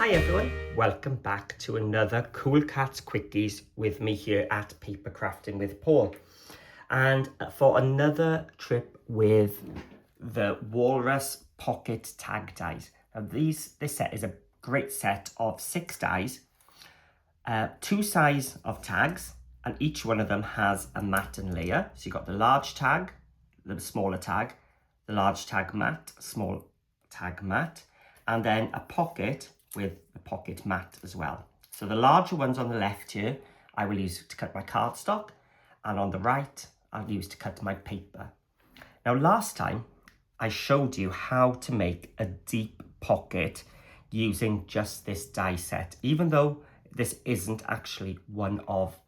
Hi everyone, welcome back to another Cool Katz Quickies with me here at Paper Crafting with Paul. And for another trip with the Walrus pocket tag dies. Now this set is a great set of 6 dies, 2 size of tags, and each one of them has a mat and layer. So you've got the large tag, the smaller tag, the large tag mat, small tag mat, and then a pocket with the pocket mat as well. So the larger ones on the left here, I will use to cut my cardstock, and on the right, I'll use to cut my paper. Now last time, I showed you how to make a deep pocket using just this die set, even though this isn't actually one of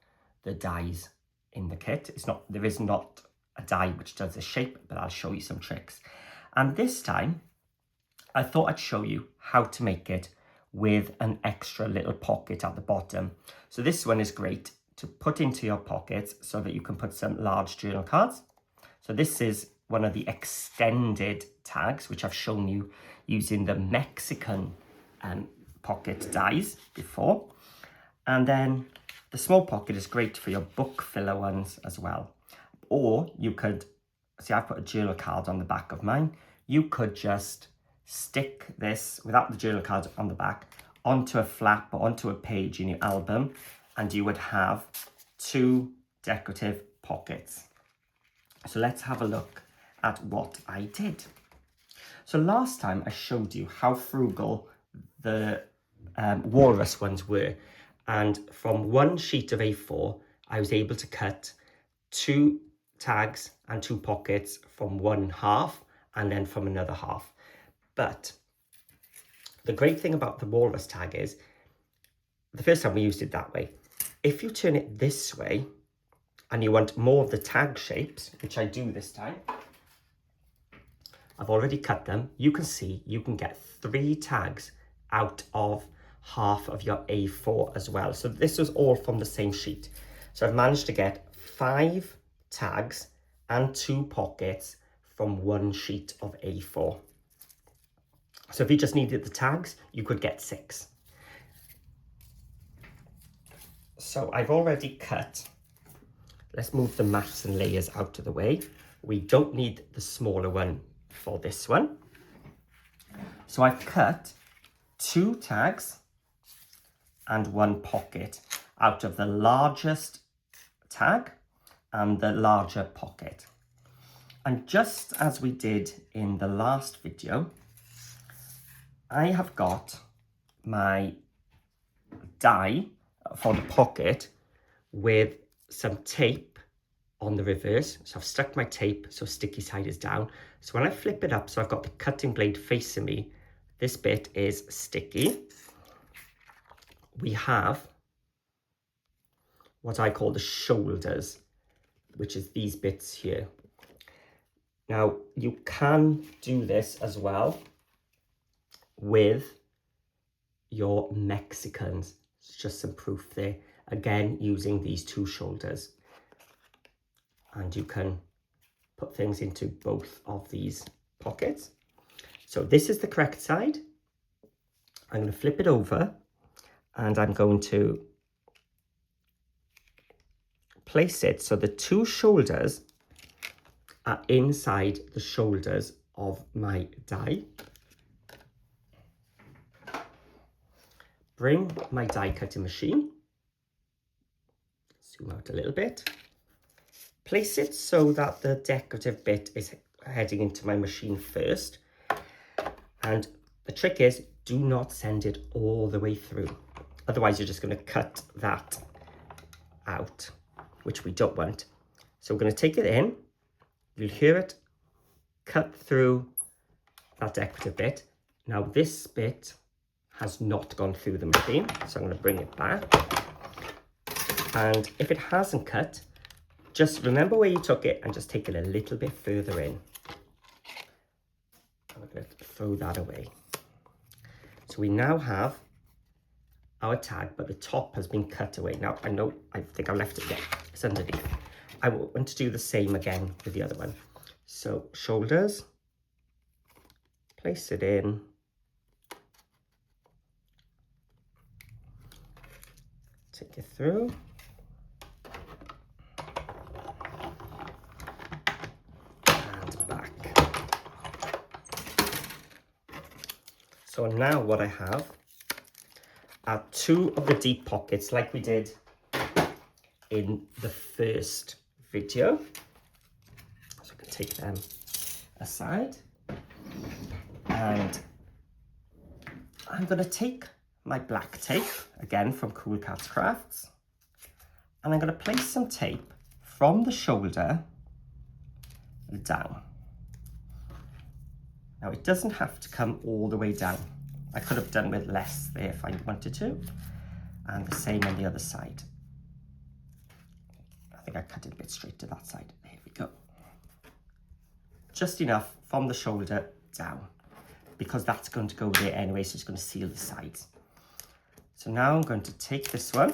the dies in the kit. There is not a die which does the shape, but I'll show you some tricks. And this time, I thought I'd show you how to make it with an extra little pocket at the bottom. So this one is great to put into your pockets so that you can put some large journal cards. So this is one of the extended tags, which I've shown you using the Mexican pocket dies before. And then the small pocket is great for your book filler ones as well. Or you could, see I've put a journal card on the back of mine. You could just stick this, without the journal card on the back, onto a flap or onto a page in your album, and you would have 2 decorative pockets. So let's have a look at what I did. So last time I showed you how frugal the Walrus ones were, and from 1 sheet of A4 I was able to cut 2 tags and 2 pockets from one half and then from another half. But the great thing about the Walrus tag is, the first time we used it that way, if you turn it this way and you want more of the tag shapes, which I do this time, I've already cut them. You can see you can get 3 tags out of half of your A4 as well. So this was all from the same sheet. So I've managed to get 5 tags and 2 pockets from 1 sheet of A4. So if you just needed the tags, you could get 6. So I've already cut. Let's move the mats and layers out of the way. We don't need the smaller one for this one. So I've cut 2 tags and 1 pocket out of the largest tag and the larger pocket. And just as we did in the last video, I have got my die for the pocket with some tape on the reverse. So I've stuck my tape so sticky side is down. So when I flip it up, so I've got the cutting blade facing me, this bit is sticky. We have what I call the shoulders, which is these bits here. Now you can do this as well with your Mexicans. It's just some proof there. Again, using these 2 shoulders. And you can put things into both of these pockets. So this is the correct side. I'm going to flip it over and I'm going to place it so the 2 shoulders are inside the shoulders of my die. Bring my die cutting machine, zoom out a little bit, place it so that the decorative bit is heading into my machine first. And the trick is, do not send it all the way through. Otherwise, you're just going to cut that out, which we don't want. So we're going to take it in. You'll hear it cut through that decorative bit. Now this bit has not gone through the machine, so I'm going to bring it back. And if it hasn't cut, just remember where you took it and just take it a little bit further in. I'm going to throw that away. So we now have our tag, but the top has been cut away. Now I think I left it there, it's underneath. I want to do the same again with the other one. So shoulders, place it in, take it through. And back. So now what I have are 2 of the deep pockets like we did in the first video. So I can take them aside. And I'm going to take my black tape, again from Cool Katz Crafts, and I'm going to place some tape from the shoulder down. Now it doesn't have to come all the way down. I could have done with less there if I wanted to, and the same on the other side. I think I cut it a bit straight to that side. There we go. Just enough from the shoulder down, because that's going to go there anyway, so it's going to seal the sides. So now I'm going to take this one,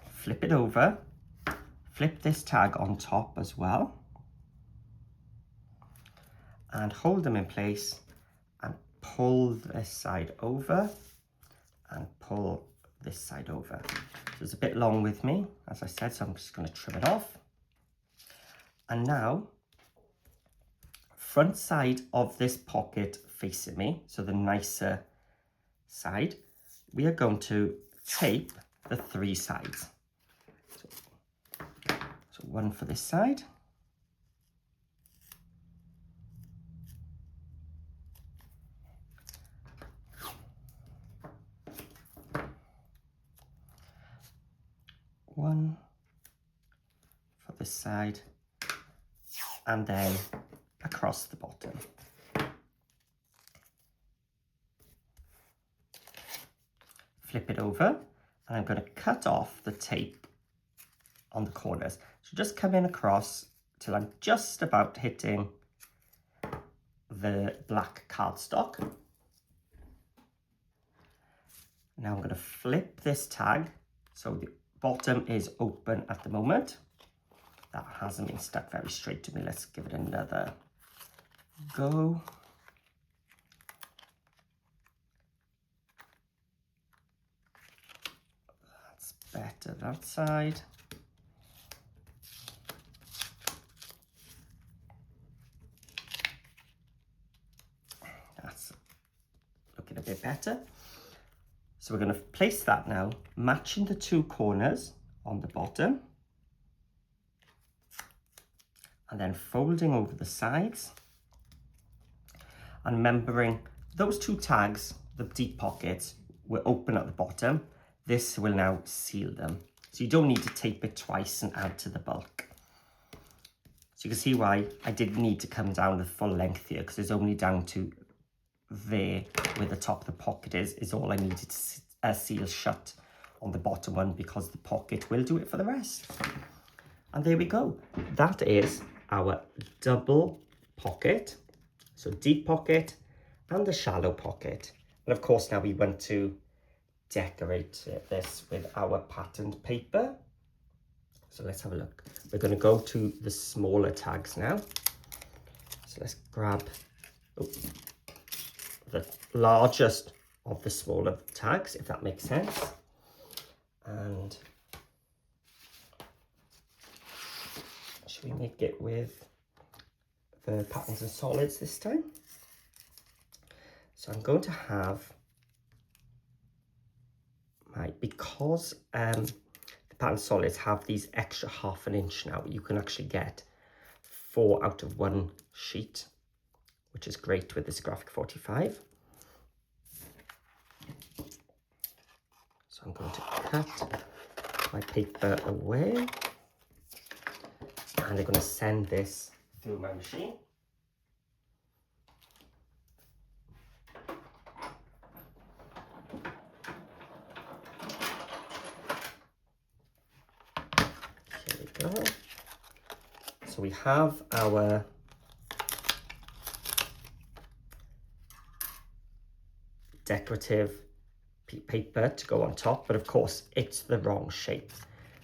flip it over, flip this tag on top as well, and hold them in place and pull this side over and pull this side over. So it's a bit long with me, as I said, so I'm just going to trim it off. And now, front side of this pocket facing me, so the nicer side, we are going to tape the 3 sides. So one for this side. One for this side, and then across the bottom. Flip it over, and I'm going to cut off the tape on the corners. So just come in across till I'm just about hitting the black cardstock. Now I'm going to flip this tag so the bottom is open at the moment. That hasn't been stuck very straight to me. Let's give it another go. That's better that side. That's looking a bit better. So we're going to place that now, matching the 2 corners on the bottom, and then folding over the sides. And remembering those 2 tags, the deep pockets, were open at the bottom. This will now seal them. So you don't need to tape it twice and add to the bulk. So you can see why I didn't need to come down the full length here, because it's only down to there where the top of the pocket is all I needed to seal shut on the bottom one, because the pocket will do it for the rest. And there we go. That is our double pocket. So deep pocket and the shallow pocket. And of course now we want to decorate this with our patterned paper. So let's have a look. We're going to go to the smaller tags now. So let's grab the largest of the smaller tags, if that makes sense. And should we make it with the patterns and solids this time? So I'm going to have because the pattern solids have these extra ½ an inch now, you can actually get 4 out of 1 sheet, which is great with this graphic 45. So I'm going to cut my paper away, and I'm going to send this through my machine. Here we go. So we have our decorative paper to go on top, but of course it's the wrong shape.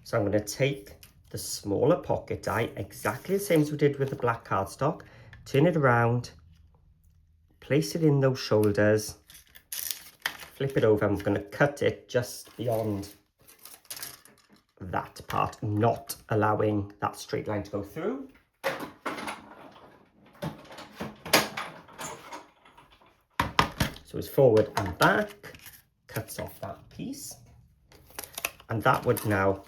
So I'm going to take the smaller pocket die, exactly the same as we did with the black cardstock, turn it around, place it in those shoulders, flip it over. I'm going to cut it just beyond that part, not allowing that straight line to go through. So it's forward and back, cuts off that piece, and that would now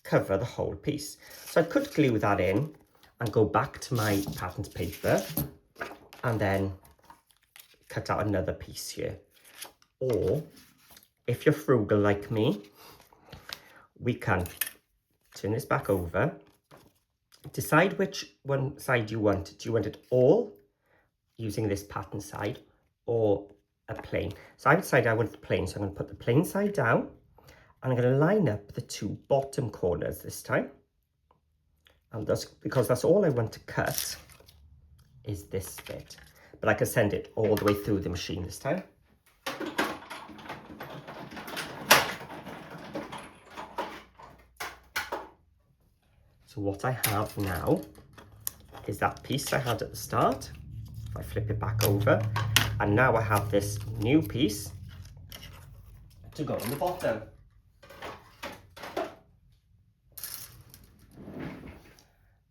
cover the whole piece. So I could glue that in and go back to my patterned paper and then cut out another piece here. Or if you're frugal like me, we can turn this back over, decide which one side you want. Do you want it all using this pattern side or a plain? So I decided I want the plain, so I'm going to put the plain side down and I'm going to line up the two bottom corners this time. And that's because that's all I want to cut is this bit. But I can send it all the way through the machine this time. So what I have now is that piece I had at the start. If I flip it back over, and now I have this new piece to go on the bottom.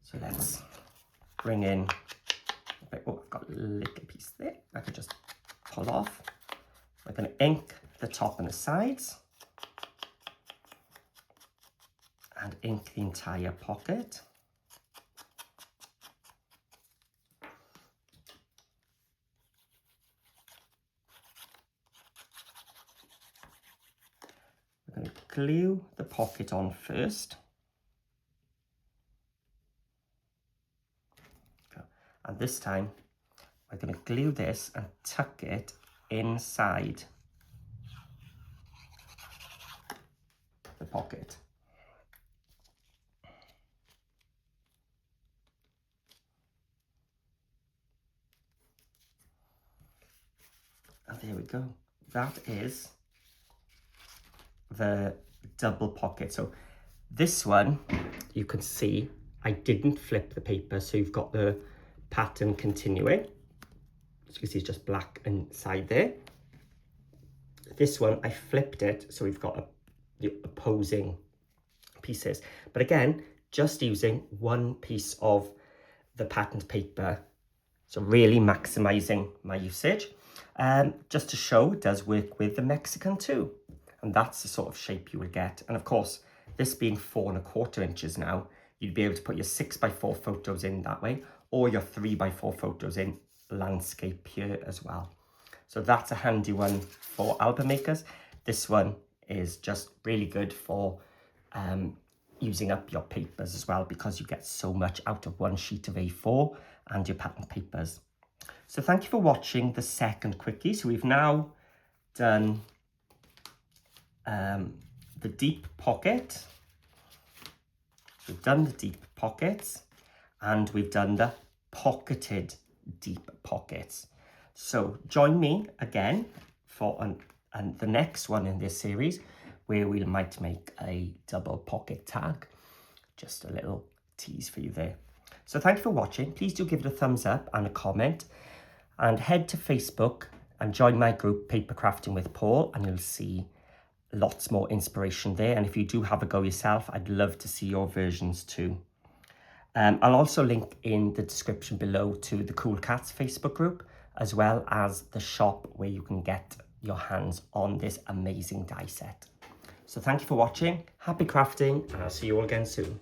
So let's bring in, oh, I've got a little piece there I could just pull off. We're going to ink the top and the sides and ink the entire pocket. We're going to glue the pocket on first. And this time, we're going to glue this and tuck it inside the pocket. And there we go. That is the double pocket. So this one, you can see, I didn't flip the paper, so you've got the pattern continuing. As you can see, it's just black inside there. This one, I flipped it, so we've got the opposing pieces. But again, just using one piece of the patterned paper, so really maximizing my usage. Just to show, it does work with the Mexican too. And that's the sort of shape you would get. And of course, this being 4¼ inches now, you'd be able to put your 6x4 photos in that way, or your 3x4 photos in landscape here as well. So that's a handy one for album makers. This one is just really good for using up your papers as well, because you get so much out of one sheet of A4 and your pattern papers. So thank you for watching the second quickie. So we've now done the deep pocket. We've done the deep pockets and we've done the pocketed deep pockets. So join me again for the next one in this series, where we might make a double pocket tag. Just a little tease for you there. So thank you for watching. Please do give it a thumbs up and a comment, and head to Facebook and join my group Paper Crafting with Paul, and you'll see lots more inspiration there. And if you do have a go yourself, I'd love to see your versions too. I'll also link in the description below to the Cool Katz Facebook group, as well as the shop where you can get your hands on this amazing die set. So thank you for watching, happy crafting, and I'll see you all again soon.